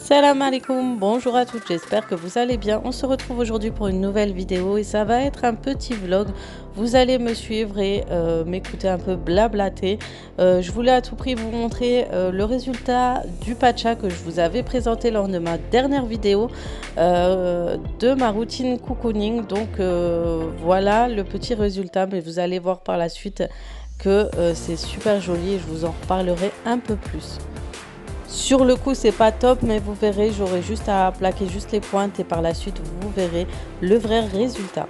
Salam alaikum, bonjour à toutes, j'espère que vous allez bien. On se retrouve aujourd'hui pour une nouvelle vidéo et ça va être un petit vlog. Vous allez me suivre et m'écouter un peu blablater. Je voulais à tout prix vous montrer le résultat du patcha que je vous avais présenté lors de ma dernière vidéo de ma routine cocooning. Donc voilà le petit résultat, mais vous allez voir par la suite que c'est super joli et je vous en reparlerai un peu plus. Sur le coup, c'est pas top, mais vous verrez, j'aurai juste à plaquer juste les pointes et par la suite, vous verrez le vrai résultat.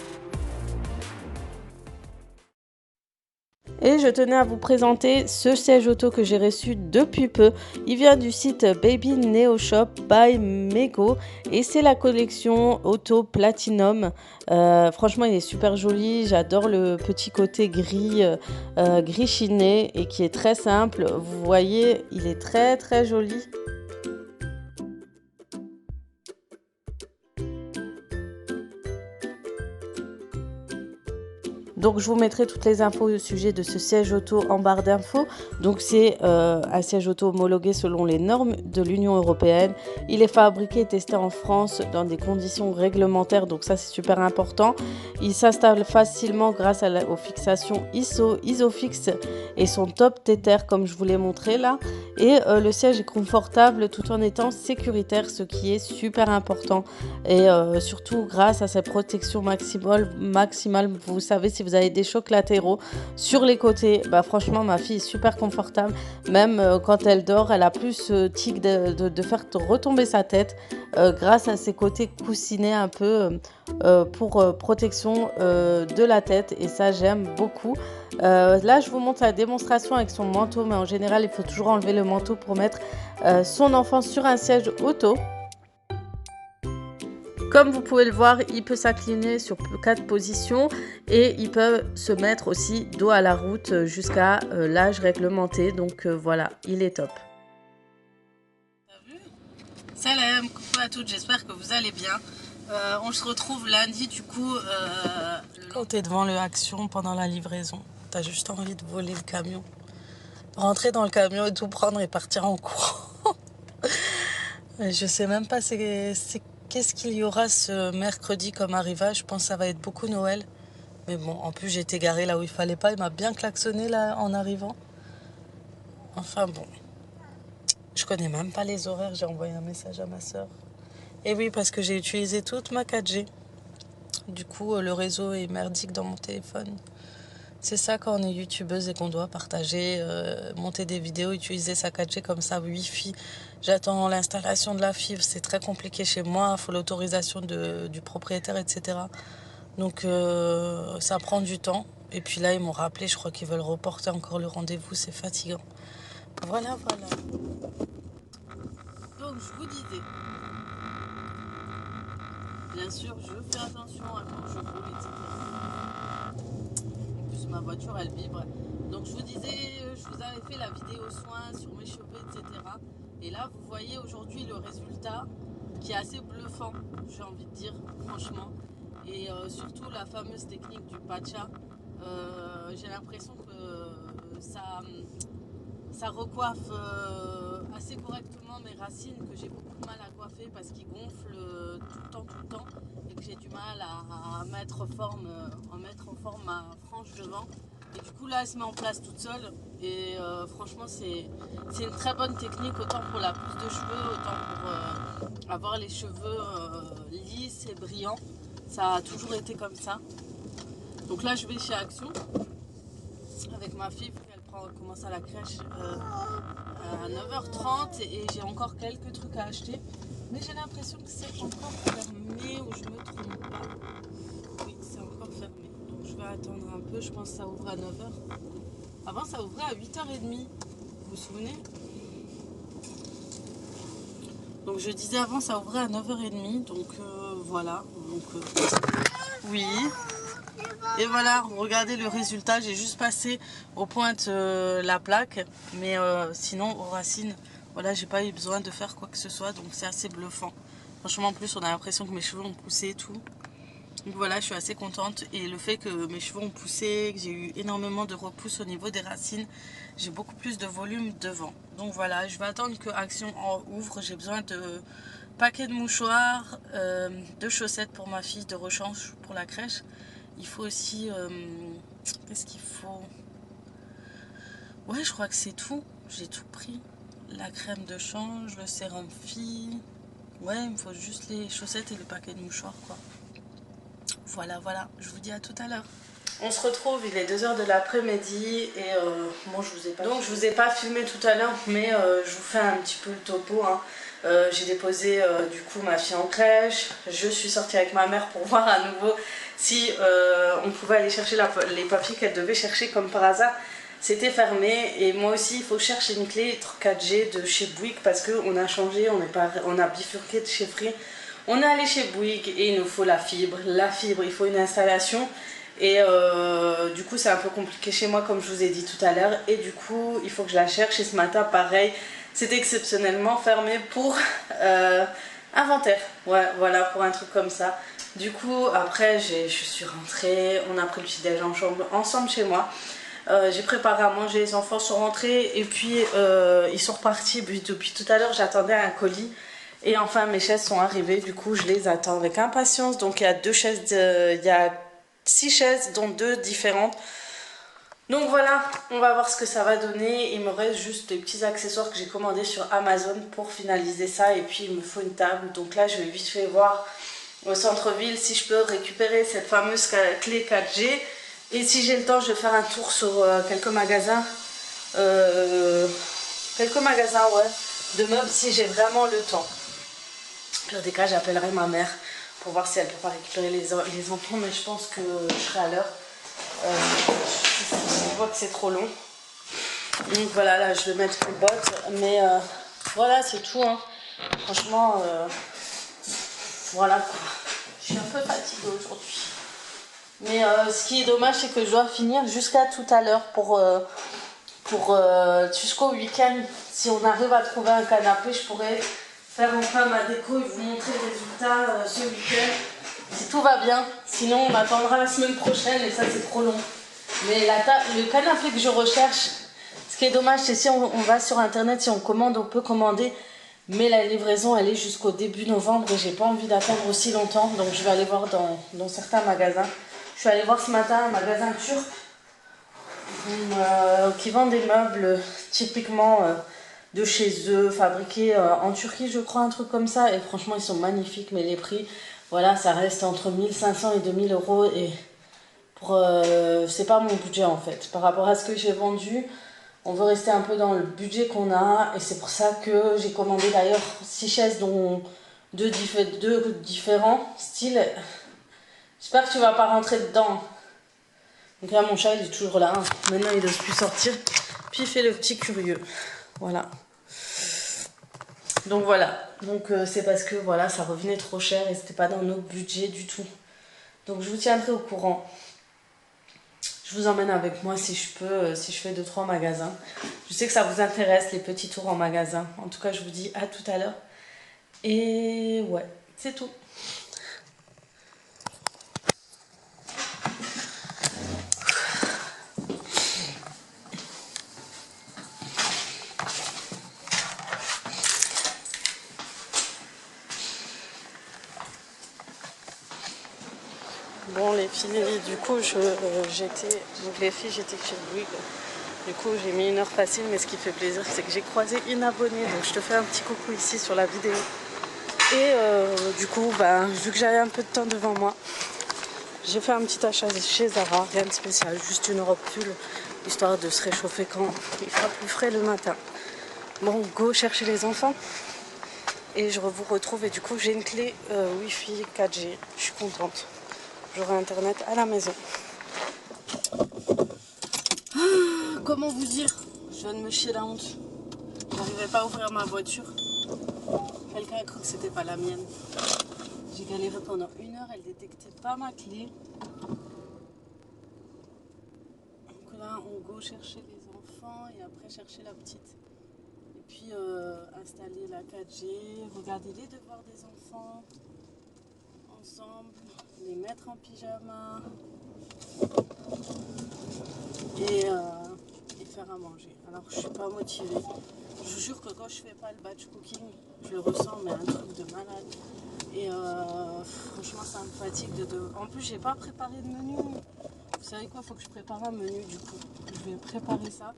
Et je tenais à vous présenter ce siège auto que j'ai reçu depuis peu. Il vient du site Baby Neo Shop by Mego et c'est la collection auto Platinum. Franchement, il est super joli. J'adore le petit côté gris, gris chiné et qui est très simple. Vous voyez, il est très joli. Donc je vous mettrai toutes les infos au sujet de ce siège auto en barre d'infos. Donc c'est un siège auto homologué selon les normes de l'Union européenne. Il est fabriqué et testé en France dans des conditions réglementaires, donc ça c'est super important. Il s'installe facilement grâce aux fixations ISO, Isofix et son top tether comme je vous l'ai montré là. Et le siège est confortable tout en étant sécuritaire, ce qui est super important. Et surtout grâce à sa protection maximale, vous savez, si vous avez des chocs latéraux sur les côtés, bah franchement ma fille est super confortable. Même quand elle dort, elle a plus ce tic de faire retomber sa tête grâce à ses côtés coussinés un peu pour protection de la tête. Et ça j'aime beaucoup. Là je vous montre la démonstration avec son manteau, mais en général il faut toujours enlever le manteau pour mettre son enfant sur un siège auto. Comme vous pouvez le voir, il peut s'incliner sur 4 positions et il peut se mettre aussi dos à la route jusqu'à l'âge réglementé. Donc voilà, il est top. Salam, coucou à toutes, j'espère que vous allez bien. On se retrouve lundi du coup. Quand tu es devant le Action pendant la livraison, tu as juste envie de voler le camion. Rentrer dans le camion et tout prendre et partir en courant. Je sais même pas qu'est-ce qu'il y aura ce mercredi comme arrivage. Je pense que ça va être beaucoup Noël. Mais bon, en plus j'ai été garée là où il fallait pas. Il m'a bien klaxonné là en arrivant. Enfin bon. Je connais même pas les horaires. J'ai envoyé un message à ma soeur. Et oui, parce que j'ai utilisé toute ma 4G. Du coup, le réseau est merdique dans mon téléphone. C'est ça quand on est youtubeuse et qu'on doit partager, monter des vidéos, utiliser sa 4G comme ça, Wi-Fi. J'attends l'installation de la fibre, c'est très compliqué chez moi, il faut l'autorisation du propriétaire, etc. Donc ça prend du temps. Et puis là, ils m'ont rappelé, je crois qu'ils veulent reporter encore le rendez-vous, c'est fatigant. Voilà. Donc je vous disais, bien sûr, je fais attention à quand je roule, etc. En plus, ma voiture, elle vibre. Donc je vous disais, je vous avais fait la vidéo soins sur mes cheveux, etc. Et là, vous voyez aujourd'hui le résultat qui est assez bluffant, j'ai envie de dire, franchement. Et surtout la fameuse technique du patcha. J'ai l'impression que ça recoiffe assez correctement mes racines que j'ai beaucoup de mal à coiffer parce qu'ils gonflent tout le temps et que j'ai du mal à mettre en forme ma frange devant. Et du coup là elle se met en place toute seule et franchement c'est une très bonne technique autant pour la pousse de cheveux, autant pour avoir les cheveux lisses et brillants. Ça a toujours été comme ça. Donc là je vais chez Action avec ma fille, elle commence à la crèche à 9h30 et j'ai encore quelques trucs à acheter. Mais j'ai l'impression que c'est encore fermé ou je me trompe pas. Oui, c'est encore fermé. Donc je vais attendre un peu, je pense que ça ouvre à 9h. Avant ça ouvrait à 8h30. Vous vous souvenez? Donc je disais avant ça ouvrait à 9h30. Donc voilà. Donc, oui. Et voilà, regardez le résultat, j'ai juste passé aux pointes la plaque, mais sinon aux racines, voilà, j'ai pas eu besoin de faire quoi que ce soit, donc c'est assez bluffant. Franchement, en plus, on a l'impression que mes cheveux ont poussé et tout. Donc voilà, je suis assez contente. Et le fait que mes cheveux ont poussé, que j'ai eu énormément de repousse au niveau des racines, j'ai beaucoup plus de volume devant. Donc voilà, je vais attendre que Action en ouvre. J'ai besoin de paquets de mouchoirs, de chaussettes pour ma fille, de rechange pour la crèche. Il faut aussi... qu'est-ce qu'il faut? Ouais, je crois que c'est tout. J'ai tout pris. La crème de change, le sérum fille. Ouais, il me faut juste les chaussettes et le paquet de mouchoirs, quoi. Voilà, voilà. Je vous dis à tout à l'heure. On se retrouve, il est 2h de l'après-midi et bon, je vous ai pas filmé tout à l'heure, mais je vous fais un petit peu le topo, hein. J'ai déposé du coup ma fille en crèche. Je suis sortie avec ma mère pour voir à nouveau si on pouvait aller chercher les papiers qu'elle devait chercher. Comme par hasard, c'était fermé. Et moi aussi, il faut chercher une clé 4G de chez Bouygues parce qu'on a changé, on a bifurqué de chez Free. On est allé chez Bouygues et il nous faut la fibre. La fibre, il faut une installation. Et du coup, c'est un peu compliqué chez moi, comme je vous ai dit tout à l'heure. Et du coup, il faut que je la cherche. Et ce matin, pareil, c'était exceptionnellement fermé pour inventaire. Ouais, voilà, pour un truc comme ça. Du coup, après, je suis rentrée. On a pris le petit-déj ensemble chez moi. J'ai préparé à manger, les enfants sont rentrés. Et puis, ils sont repartis. Depuis tout à l'heure, j'attendais un colis. Et enfin, mes chaises sont arrivées. Du coup, je les attends avec impatience. Donc, il y a 6 chaises, dont 2 différentes. Donc voilà, on va voir ce que ça va donner. Il me reste juste des petits accessoires que j'ai commandés sur Amazon pour finaliser ça. Et puis il me faut une table. Donc là, je vais vite fait voir au centre-ville si je peux récupérer cette fameuse clé 4G. Et si j'ai le temps, je vais faire un tour sur quelques magasins. Quelques magasins, ouais, de meubles si j'ai vraiment le temps. Dans des cas, j'appellerai ma mère pour voir si elle peut pas récupérer les enfants. Mais je pense que je serai à l'heure. Je vois que c'est trop long. Donc voilà, là je vais mettre les bottes. Mais voilà, c'est tout, hein. Franchement, voilà quoi. Je suis un peu fatiguée aujourd'hui. Mais ce qui est dommage, c'est que je dois finir jusqu'à tout à l'heure pour jusqu'au week-end. Si on arrive à trouver un canapé, je pourrais faire enfin ma déco et vous montrer le résultat ce week-end. Si tout va bien. Sinon, on attendra la semaine prochaine et ça, c'est trop long. Mais le canapé que je recherche, ce qui est dommage, c'est si on va sur internet, si on commande, on peut commander. Mais la livraison, elle est jusqu'au début novembre et j'ai pas envie d'attendre aussi longtemps. Donc je vais aller voir dans certains magasins. Je suis allée voir ce matin un magasin turc qui vend des meubles typiquement de chez eux, fabriqués en Turquie, je crois, un truc comme ça. Et franchement, ils sont magnifiques, mais les prix, voilà, ça reste entre 1500 et 2000 euros. Et c'est pas mon budget en fait. Par rapport à ce que j'ai vendu, on veut rester un peu dans le budget qu'on a. Et c'est pour ça que j'ai commandé d'ailleurs 6 chaises, dont deux différents styles. J'espère que tu vas pas rentrer dedans. Donc là, mon chat, il est toujours là. Maintenant, il n'ose plus sortir. Puis, il fait le petit curieux. Voilà. Donc, voilà. Donc, c'est parce que, voilà, ça revenait trop cher et c'était pas dans nos budgets du tout. Donc, je vous tiendrai au courant. Je vous emmène avec moi si je peux, si je fais 2-3 magasins. Je sais que ça vous intéresse, les petits tours en magasin. En tout cas, je vous dis à tout à l'heure. Et ouais, c'est tout. Bon, les filles, du coup, j'étais chez Bouygues. Du coup, j'ai mis 1 heure facile, mais ce qui fait plaisir, c'est que j'ai croisé une abonnée. Donc, je te fais un petit coucou ici sur la vidéo. Et du coup, vu que j'avais un peu de temps devant moi, j'ai fait un petit achat chez Zara. Rien de spécial, juste une robe pull, histoire de se réchauffer quand il fera plus frais le matin. Bon, go chercher les enfants. Et je vous retrouve. Et du coup, j'ai une clé Wi-Fi 4G. Je suis contente. J'aurai internet à la maison. Comment vous dire? Je viens de me chier la honte. J'arrivais pas à ouvrir ma voiture. Quelqu'un a cru que c'était pas la mienne. J'ai galéré pendant 1 heure, elle détectait pas ma clé. Donc là, on go chercher les enfants et après chercher la petite. Et puis installer la 4G, regarder les devoirs des enfants ensemble. les mettre en pyjama et faire à manger. Alors je suis pas motivée. Je vous jure que quand je fais pas le batch cooking, je le ressens, mais un truc de malade. Et franchement, ça me fatigue de. En plus, j'ai pas préparé de menu. Vous savez quoi, faut que je prépare un menu du coup. Je vais préparer ça.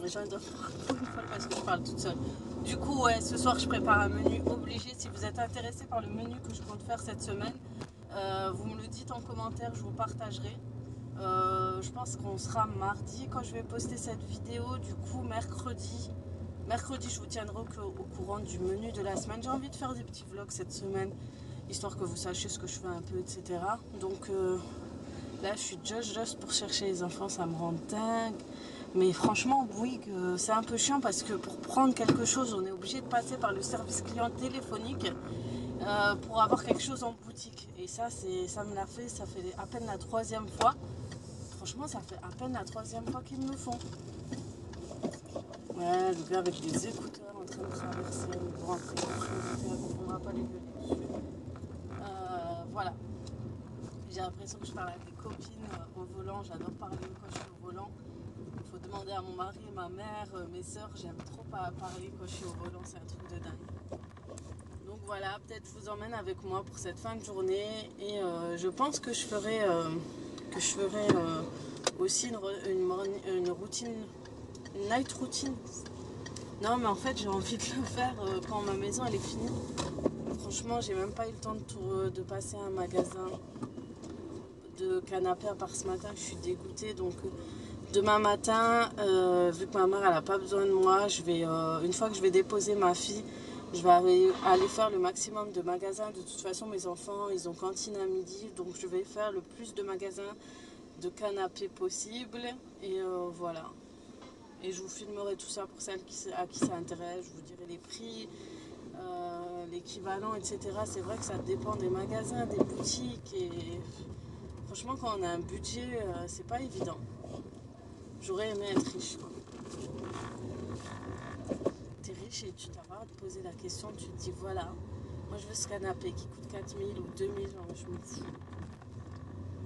J'en ai pour une fois parce que je parle toute seule. Du coup, ouais, ce soir, je prépare un menu obligé. Si vous êtes intéressé par le menu que je compte faire cette semaine, vous me le dites en commentaire, je vous partagerai. Je pense qu'on sera mardi quand je vais poster cette vidéo. Du coup, mercredi, je vous tiendrai au courant du menu de la semaine. J'ai envie de faire des petits vlogs cette semaine, histoire que vous sachiez ce que je fais un peu, etc. Donc là, je suis juste pour chercher les enfants, ça me rend dingue. Mais franchement, oui, c'est un peu chiant parce que pour prendre quelque chose, on est obligé de passer par le service client téléphonique pour avoir quelque chose en boutique. Et ça me l'a fait, ça fait à peine la 3e fois. Franchement, ça fait à peine la 3e fois qu'ils me le font. Ouais, le gars avec des écouteurs en train de traverser. Bon, après, on ne comprendra pas les gueuler dessus. Voilà. J'ai l'impression que je parle avec des copines au volant. J'adore parler quand je suis au volant. Il faut demander à mon mari, ma mère, mes soeurs. J'aime trop parler quand je suis au volant. C'est un truc de dingue. Donc voilà, peut-être je vous emmène avec moi pour cette fin de journée. Et je pense que je ferai, aussi une routine, une night routine. Non, mais en fait, j'ai envie de le faire quand ma maison elle est finie. Franchement, j'ai même pas eu le temps de passer à un magasin de canapé à part ce matin. Je suis dégoûtée. Donc demain matin, vu que ma mère elle a pas besoin de moi, une fois que je vais déposer ma fille, je vais aller faire le maximum de magasins. De toute façon, mes enfants, ils ont cantine à midi, donc je vais faire le plus de magasins de canapé possible. Et voilà. Et je vous filmerai tout ça pour celles à qui ça intéresse. Je vous dirai les prix, l'équivalent, etc. C'est vrai que ça dépend des magasins, des boutiques. Et franchement, quand on a un budget, c'est pas évident. J'aurais aimé être riche, quoi. T'es riche et tu t'as pas à te poser la question, tu te dis voilà, moi je veux ce canapé qui coûte 4000 ou 2000, genre, je me fous.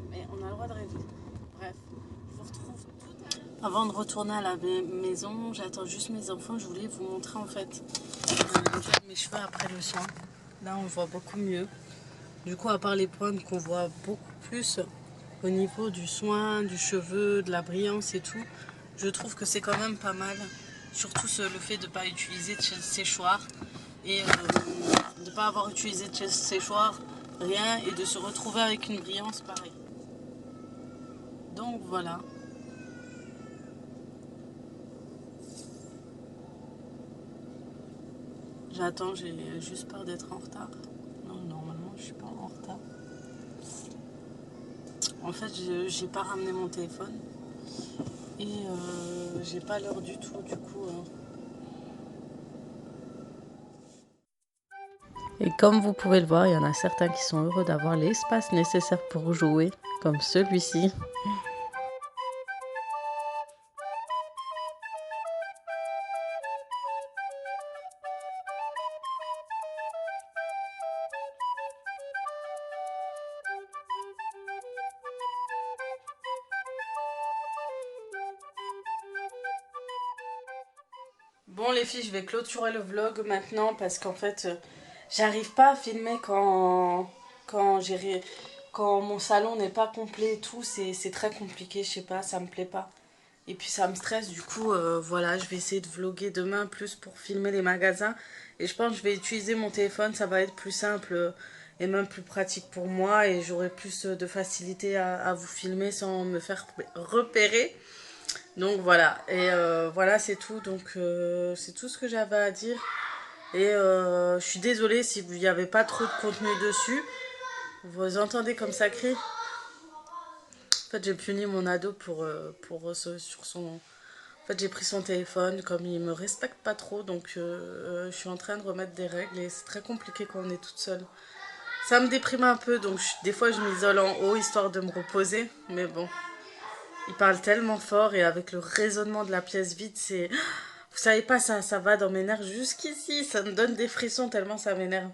Mais on a le droit de rêver. Bref, je vous retrouve tout. Avant de retourner à la maison, j'attends juste mes enfants. Je voulais vous montrer en fait mes cheveux après le soin. Là, on voit beaucoup mieux. Du coup, à part les pointes qu'on voit beaucoup plus au niveau du soin, du cheveu, de la brillance et tout, je trouve que c'est quand même pas mal. Surtout le fait de ne pas utiliser de séchoir et de ne pas avoir utilisé de séchoir, rien, et de se retrouver avec une brillance pareille. Donc voilà. J'attends, j'ai juste peur d'être en retard. Non, normalement, je suis pas en retard. En fait, j'ai pas ramené mon téléphone. Et j'ai pas l'heure du tout, du coup. Et comme vous pouvez le voir, il y en a certains qui sont heureux d'avoir l'espace nécessaire pour jouer, comme celui-ci. Bon les filles, je vais clôturer le vlog maintenant parce qu'en fait, j'arrive pas à filmer quand mon salon n'est pas complet et tout. C'est très compliqué, je sais pas, ça me plaît pas. Et puis ça me stresse, du coup, voilà, je vais essayer de vlogger demain plus pour filmer les magasins. Et je pense que je vais utiliser mon téléphone, ça va être plus simple et même plus pratique pour moi. Et j'aurai plus de facilité à vous filmer sans me faire repérer. Donc voilà, et voilà c'est tout, donc c'est tout ce que j'avais à dire. Et je suis désolée si il n'y avait pas trop de contenu dessus. Vous entendez comme ça crie. En fait j'ai puni mon ado sur son... En fait j'ai pris son téléphone, comme il me respecte pas trop, donc je suis en train de remettre des règles et c'est très compliqué quand on est toute seule. Ça me déprime un peu, donc des fois je m'isole en haut histoire de me reposer, mais bon. Il parle tellement fort et avec le résonnement de la pièce vide, c'est... Vous savez pas, ça va dans mes nerfs jusqu'ici. Ça me donne des frissons tellement ça m'énerve.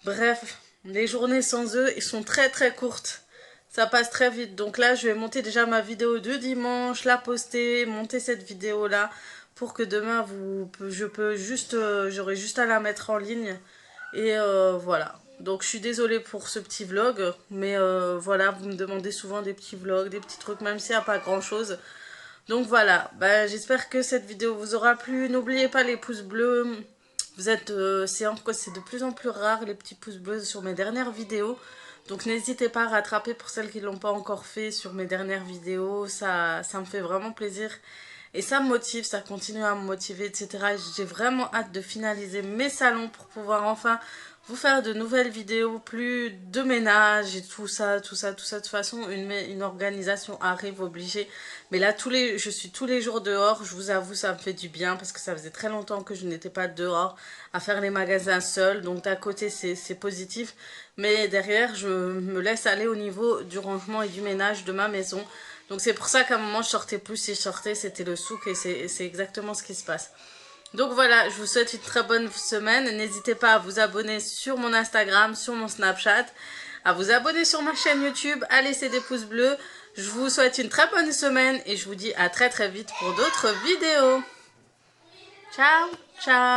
Bref, Les journées sans eux, ils sont très très courtes. Ça passe très vite. Donc là, je vais monter déjà ma vidéo de dimanche, la poster, monter cette vidéo là pour que demain j'aurai juste à la mettre en ligne. Et voilà. Donc je suis désolée pour ce petit vlog, mais voilà, vous me demandez souvent des petits vlogs, des petits trucs, même s'il n'y a pas grand chose. Donc voilà, bah, j'espère que cette vidéo vous aura plu. N'oubliez pas les pouces bleus. Vous êtes, c'est de plus en plus rare les petits pouces bleus sur mes dernières vidéos. Donc n'hésitez pas à rattraper pour celles qui ne l'ont pas encore fait sur mes dernières vidéos. Ça me fait vraiment plaisir. Et ça me motive, ça continue à me motiver, etc. J'ai vraiment hâte de finaliser mes salons pour pouvoir enfin vous faire de nouvelles vidéos, plus de ménage et tout ça, tout ça, tout ça. De toute façon, une organisation arrive obligée. Mais là, je suis tous les jours dehors. Je vous avoue, ça me fait du bien parce que ça faisait très longtemps que je n'étais pas dehors à faire les magasins seule. Donc d'un côté, c'est positif. Mais derrière, je me laisse aller au niveau du rangement et du ménage de ma maison. Donc c'est pour ça qu'à un moment, je sortais plus. Si je sortais, c'était le souk et c'est exactement ce qui se passe. Donc voilà, je vous souhaite une très bonne semaine. N'hésitez pas à vous abonner sur mon Instagram, sur mon Snapchat, à vous abonner sur ma chaîne YouTube, à laisser des pouces bleus. Je vous souhaite une très bonne semaine et je vous dis à très très vite pour d'autres vidéos. Ciao, ciao.